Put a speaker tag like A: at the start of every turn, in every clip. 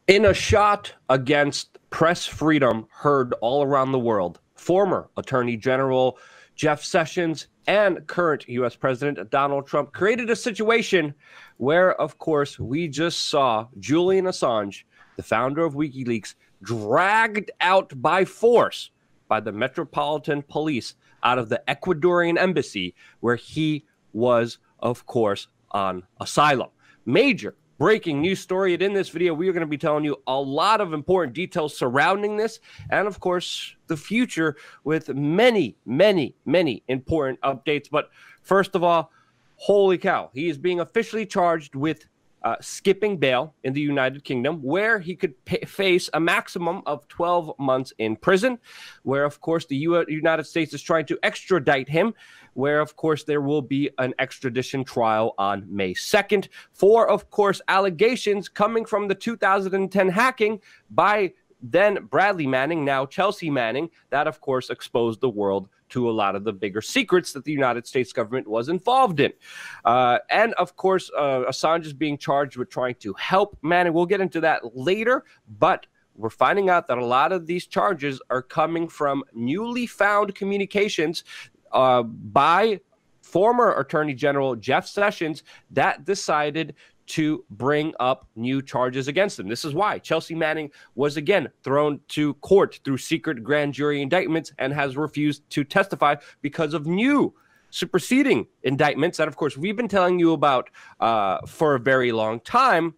A: In a shot against press freedom heard all around the world, former Attorney General Jeff Sessions and current U.S. President Donald Trump created a situation where, of course, we just saw Julian Assange, the founder of WikiLeaks, dragged out by force by the Metropolitan Police out of the Ecuadorian embassy where he was, of course, on asylum. Major breaking news story. And in this video, we are going to be telling you a lot of important details surrounding this and, of course, the future with many, many, many important updates. But first of all, holy cow, he is being officially charged with skipping bail in the United Kingdom, where he could face a maximum of 12 months in prison, where, of course, the United States is trying to extradite him, where, of course, there will be an extradition trial on May 2nd for, of course, allegations coming from the 2010 hacking by then Bradley Manning, now Chelsea Manning, that, of course, exposed the world to a lot of the bigger secrets that the United States government was involved in. And, of course, Assange is being charged with trying to help Manning. We'll get into that later, but we're finding out that a lot of these charges are coming from newly found communications by former Attorney General Jeff Sessions that decided to bring up new charges against him. This is why Chelsea Manning was again thrown to court through secret grand jury indictments and has refused to testify because of new superseding indictments that, of course, we've been telling you about for a very long time,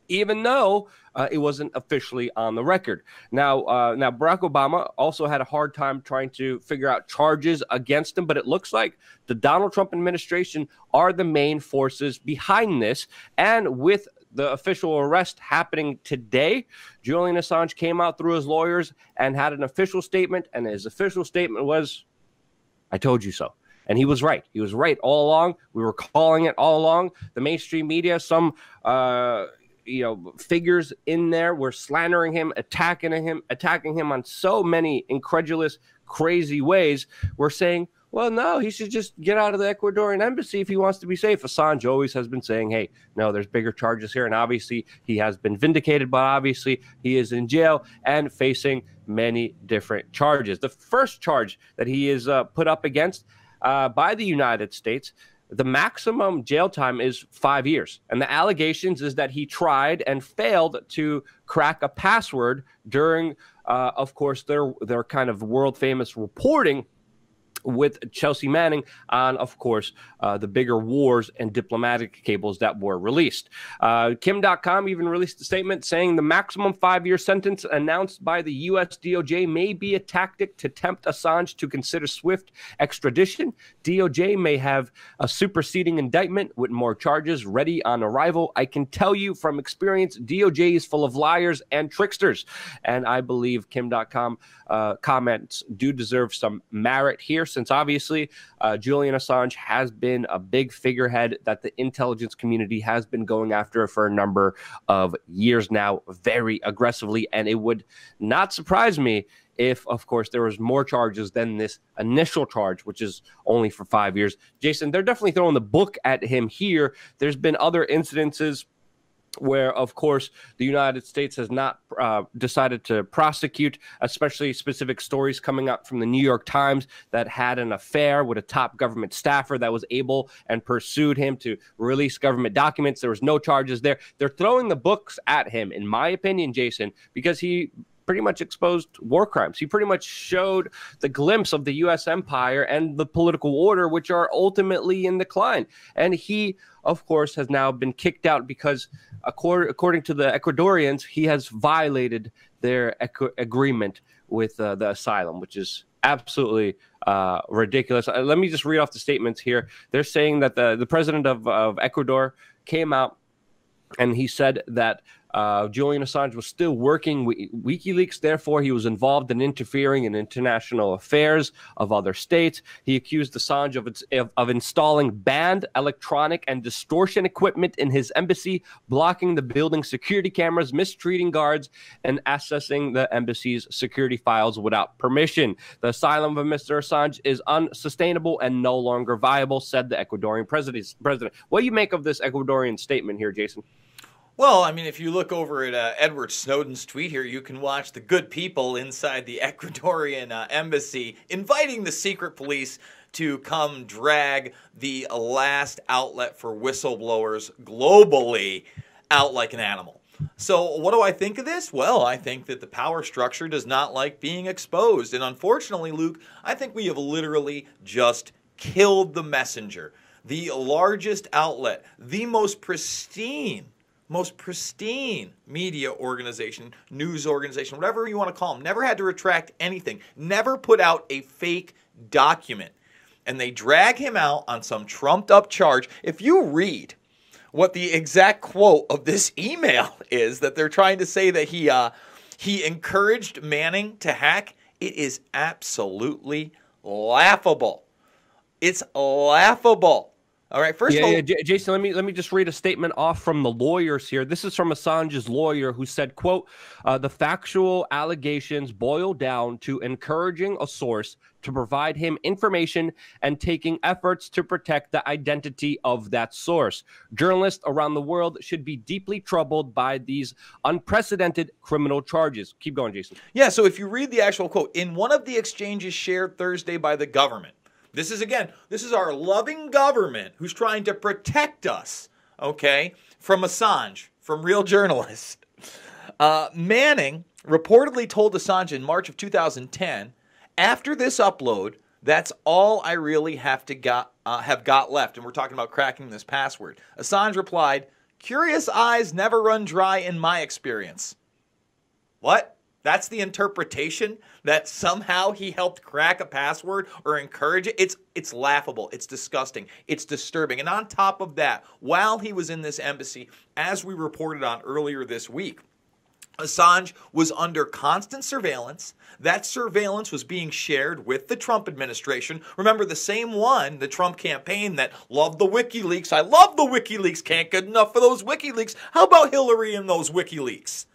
A: even though it wasn't officially on the record. Now Barack Obama also had a hard time trying to figure out charges against him, but it looks like the Donald Trump administration are the main forces behind this. And with the official arrest happening today, Julian Assange came out through his lawyers and had an official statement, and his official statement was, "I told you so." And he was right. He was right all along. We were calling it all along. The mainstream media, some figures in there were slandering him, attacking him on so many incredulous, crazy ways. We're saying, well, no, he should just get out of the Ecuadorian embassy if he wants to be safe. Assange always has been saying, hey, no, there's bigger charges here. And obviously he has been vindicated, but obviously he is in jail and facing many different charges. The first charge that he is put up against by the United States, the maximum jail time is 5 years. And the allegations is that he tried and failed to crack a password during, of course, their kind of world famous reporting with Chelsea Manning on, of course, the bigger wars and diplomatic cables that were released. Kim.com even released a statement saying the maximum 5-year sentence announced by the U.S. DOJ may be a tactic to tempt Assange to consider swift extradition. DOJ may have a superseding indictment with more charges ready on arrival. I can tell you from experience, DOJ is full of liars and tricksters. And I believe Kim.com comments do deserve some merit here, since obviously Julian Assange has been a big figurehead that the intelligence community has been going after for a number of years now, very aggressively. And it would not surprise me if, of course, there was more charges than this initial charge, which is only for 5 years. Jason, they're definitely throwing the book at him here. There's been other incidences where, of course, the United States has not decided to prosecute, especially specific stories coming out from the New York Times that had an affair with a top government staffer that was able and pursued him to release government documents. There was no charges there. They're throwing the books at him, in my opinion, Jason, because he pretty much exposed war crimes. He pretty much showed the glimpse of the U.S. empire and the political order, which are ultimately in decline. And he, of course, has now been kicked out because, according to the Ecuadorians, he has violated their agreement with the asylum, which is absolutely ridiculous. Let me just read off the statements here. They're saying that the president of Ecuador came out and he said that Julian Assange was still working with WikiLeaks. Therefore, he was involved in interfering in international affairs of other states. He accused Assange of installing banned electronic and distortion equipment in his embassy, blocking the building's security cameras, mistreating guards, and accessing the embassy's security files without permission. The asylum of Mr. Assange is unsustainable and no longer viable, said the Ecuadorian president. What do you make of this Ecuadorian statement here, Jason?
B: Well, I mean, if you look over at Edward Snowden's tweet here, you can watch the good people inside the Ecuadorian embassy inviting the secret police to come drag the last outlet for whistleblowers globally out like an animal. So what do I think of this? Well, I think that the power structure does not like being exposed. And unfortunately, Luke, I think we have literally just killed the messenger. The largest outlet, the most pristine media organization, news organization, whatever you want to call them, never had to retract anything, never put out a fake document. And they drag him out on some trumped up charge. If you read what the exact quote of this email is that they're trying to say that he encouraged Manning to hack, it is absolutely laughable. It's laughable. All right, first of all,
A: Jason, let me just read a statement off from the lawyers here. This is from Assange's lawyer, who said, quote, the factual allegations boil down to encouraging a source to provide him information and taking efforts to protect the identity of that source. Journalists around the world should be deeply troubled by these unprecedented criminal charges. Keep going, Jason.
B: Yeah, so if you read the actual quote, in one of the exchanges shared Thursday by the government, this is our loving government who's trying to protect us, okay, from Assange, from real journalists. Manning reportedly told Assange in March of 2010, after this upload, that's all I really have got left. And we're talking about cracking this password. Assange replied, curious eyes never run dry in my experience. What? That's the interpretation, that somehow he helped crack a password or encourage it? It's laughable. It's disgusting. It's disturbing. And on top of that, while he was in this embassy, as we reported on earlier this week, Assange was under constant surveillance. That surveillance was being shared with the Trump administration. Remember, the same one, the Trump campaign that loved the WikiLeaks. I love the WikiLeaks. Can't get enough for those WikiLeaks. How about Hillary and those WikiLeaks?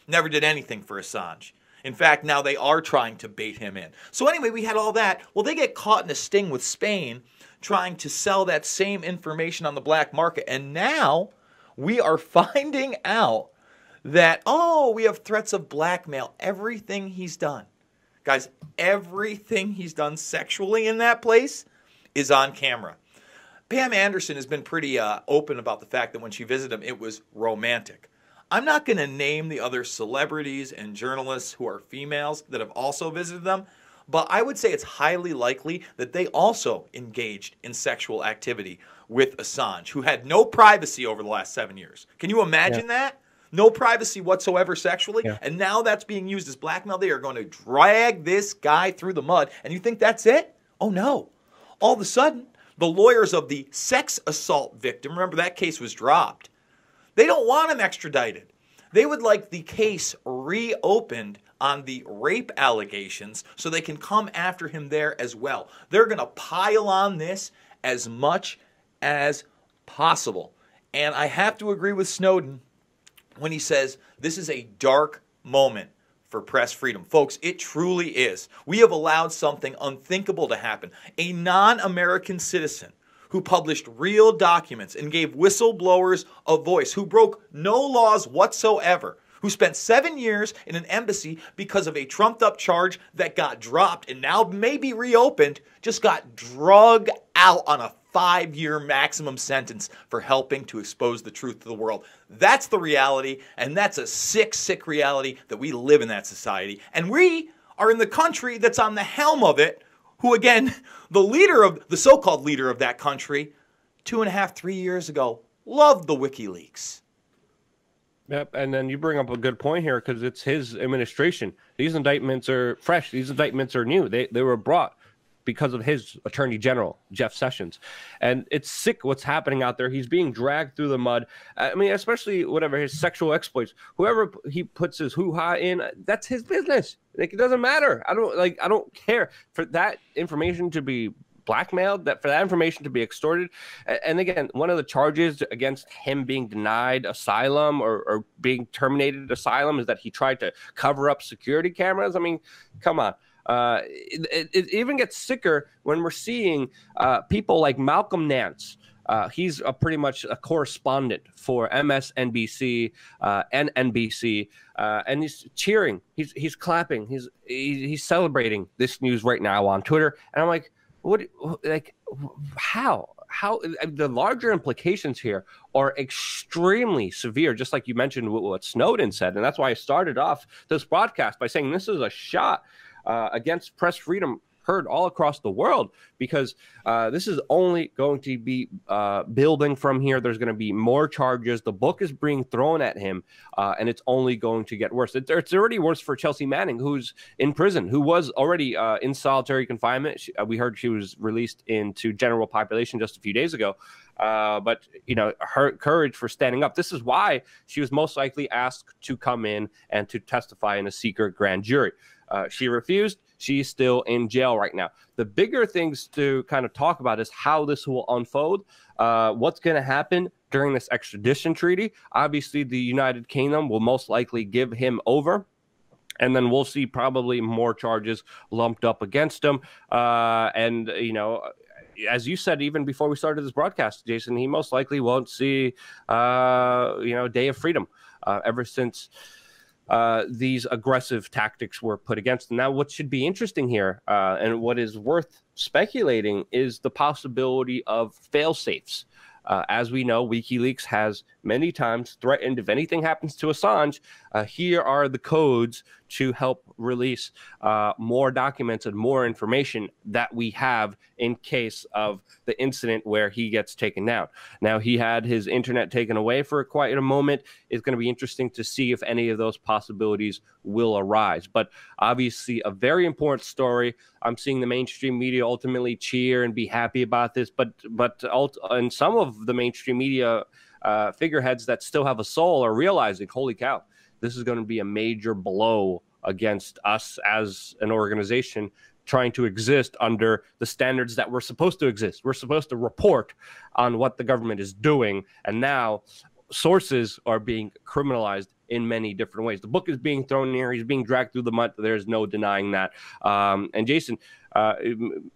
B: Never did anything for Assange. In fact, now they are trying to bait him in. So anyway, we had all that. Well, they get caught in a sting with Spain trying to sell that same information on the black market. And now we are finding out that, oh, we have threats of blackmail. Everything he's done. Guys, everything he's done sexually in that place is on camera. Pam Anderson has been pretty open about the fact that when she visited him, it was romantic. I'm not going to name the other celebrities and journalists who are females that have also visited them, but I would say it's highly likely that they also engaged in sexual activity with Assange, who had no privacy over the last 7 years. Can you imagine that? No privacy whatsoever sexually, and now that's being used as blackmail. They are going to drag this guy through the mud, and you think that's it? Oh, no. All of a sudden, the lawyers of the sex assault victim, remember that case was dropped, they don't want him extradited. They would like the case reopened on the rape allegations so they can come after him there as well. They're going to pile on this as much as possible. And I have to agree with Snowden when he says this is a dark moment for press freedom. Folks, it truly is. We have allowed something unthinkable to happen. A non-American citizen who published real documents and gave whistleblowers a voice, who broke no laws whatsoever, who spent 7 years in an embassy because of a trumped-up charge that got dropped and now may be reopened, just got drug out on a 5-year maximum sentence for helping to expose the truth to the world. That's the reality, and that's a sick, sick reality that we live in that society. And we are in the country that's on the helm of it, who, again, the so-called leader of that country, 2.5, 3 years ago, loved the WikiLeaks.
A: Yep, and then you bring up a good point here because it's his administration. These indictments are fresh. These indictments are new. They were brought because of his attorney general, Jeff Sessions. And it's sick what's happening out there. He's being dragged through the mud. I mean, especially whatever his sexual exploits. Whoever he puts his hoo-ha in, that's his business. Like, it doesn't matter. I don't care for that information to be blackmailed, for that information to be extorted. And again, one of the charges against him being denied asylum or being terminated asylum is that he tried to cover up security cameras. I mean, come on. It even gets sicker when we're seeing people like Malcolm Nance, He's pretty much a correspondent for MSNBC and NBC, and he's cheering. He's clapping. He's celebrating this news right now on Twitter. And I'm like, what? Like, how? How the larger implications here are extremely severe, just like you mentioned what Snowden said. And that's why I started off this broadcast by saying this is a shot against press freedom heard all across the world, because this is only going to be building from here. There's going to be more charges. The book is being thrown at him, and it's only going to get worse. It's already worse for Chelsea Manning, who's in prison, who was already in solitary confinement. We heard she was released into general population just a few days ago. But, you know, her courage for standing up. This is why she was most likely asked to come in and to testify in a secret grand jury. She refused. She's still in jail right now. The bigger things to kind of talk about is how this will unfold, what's going to happen during this extradition treaty. Obviously, the United Kingdom will most likely give him over, and then we'll see probably more charges lumped up against him. And, you know, as you said, even before we started this broadcast, Jason, he most likely won't see, day of freedom ever since these aggressive tactics were put against them. Now, what should be interesting here, and what is worth speculating, is the possibility of fail-safes. As we know, WikiLeaks has many times threatened, if anything happens to Assange, here are the codes to help release more documents and more information that we have in case of the incident where he gets taken down. Now, he had his internet taken away for quite a moment. It's going to be interesting to see if any of those possibilities will arise. But obviously, a very important story. I'm seeing the mainstream media ultimately cheer and be happy about this, but and some of the mainstream media figureheads that still have a soul are realizing, holy cow, this is going to be a major blow against us as an organization trying to exist under the standards that we're supposed to exist. We're supposed to report on what the government is doing, and now sources are being criminalized in many different ways. The book is being thrown in here. He's being dragged through the mud. There's no denying that. And Jason,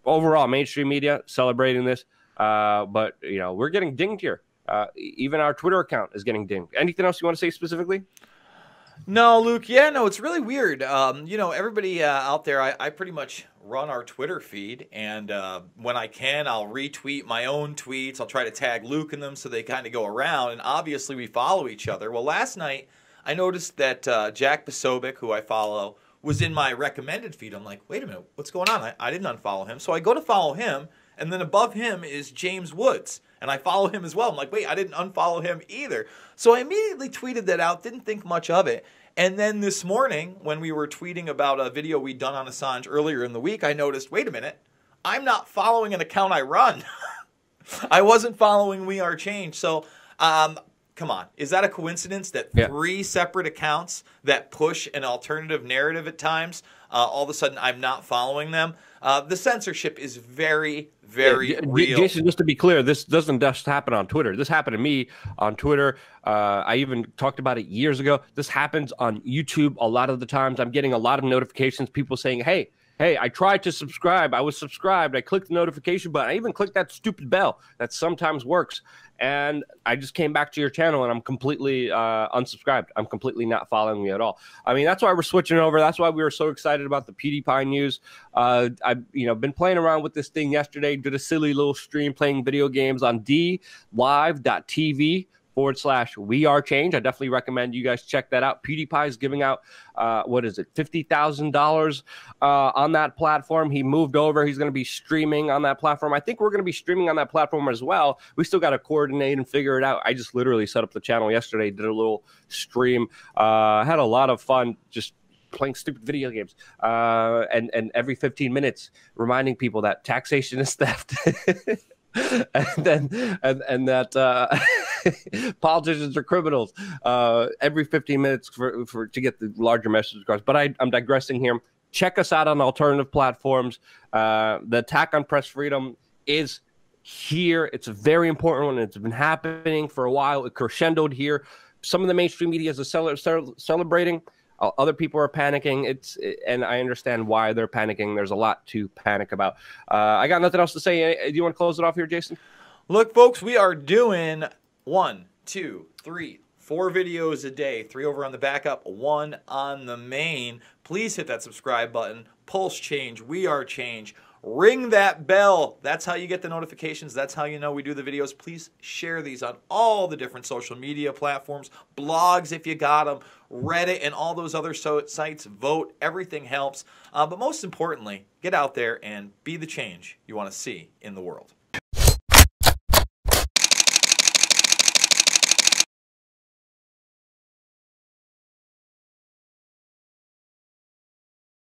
A: overall, mainstream media celebrating this, but you know, we're getting dinged here. Even our Twitter account is getting dinged. Anything else you want to say specifically?
B: No, Luke. Yeah, no, it's really weird. Everybody out there, I pretty much run our Twitter feed, and when I can, I'll retweet my own tweets. I'll try to tag Luke in them so they kind of go around, and obviously we follow each other. Well, last night, I noticed that Jack Posobiec, who I follow, was in my recommended feed. I'm like, wait a minute, what's going on? I didn't unfollow him. So I go to follow him, and then above him is James Woods, and I follow him as well. I'm like, wait, I didn't unfollow him either. So I immediately tweeted that out, didn't think much of it. And then this morning, when we were tweeting about a video we'd done on Assange earlier in the week, I noticed, wait a minute, I'm not following an account I run. I wasn't following WeAreChange. So, come on. Is that a coincidence that three separate accounts that push an alternative narrative at times, all of a sudden I'm not following them? The censorship is very, very real.
A: Jason, just to be clear, this doesn't just happen on Twitter. This happened to me on Twitter. I even talked about it years ago. This happens on YouTube a lot of the times. I'm getting a lot of notifications, people saying, hey, I tried to subscribe. I was subscribed. I clicked the notification button. I even clicked that stupid bell that sometimes works. And I just came back to your channel and I'm completely unsubscribed. I'm completely not following you at all. I mean, that's why we're switching over. That's why we were so excited about the PewDiePie news. I've been playing around with this thing yesterday, did a silly little stream playing video games on dlive.tv/WeAreChange. I definitely recommend you guys check that out. PewDiePie is giving out, $50,000 on that platform. He moved over. He's going to be streaming on that platform. I think we're going to be streaming on that platform as well. We still got to coordinate and figure it out. I just literally set up the channel yesterday, did a little stream, had a lot of fun just playing stupid video games, and every 15 minutes reminding people that taxation is theft. and that politicians are criminals every 15 minutes to get the larger message across. But I'm digressing here. Check us out on alternative platforms. The attack on press freedom is here. It's a very important one. It's been happening for a while. It crescendoed here. Some of the mainstream media is celebrating. Other people are panicking. And I understand why they're panicking. There's a lot to panic about. I got nothing else to say. Do you want to close it off here, Jason?
B: Look, folks, we are doing 1, 2, 3, 4 videos a day. 3 over on the backup, 1 on the main. Please hit that subscribe button. Pulse Change, WeAreChange. Ring that bell. That's how you get the notifications. That's how you know we do the videos. Please share these on all the different social media platforms, blogs if you got them, Reddit and all those other sites. Vote. Everything helps. But most importantly, get out there and be the change you want to see in the world.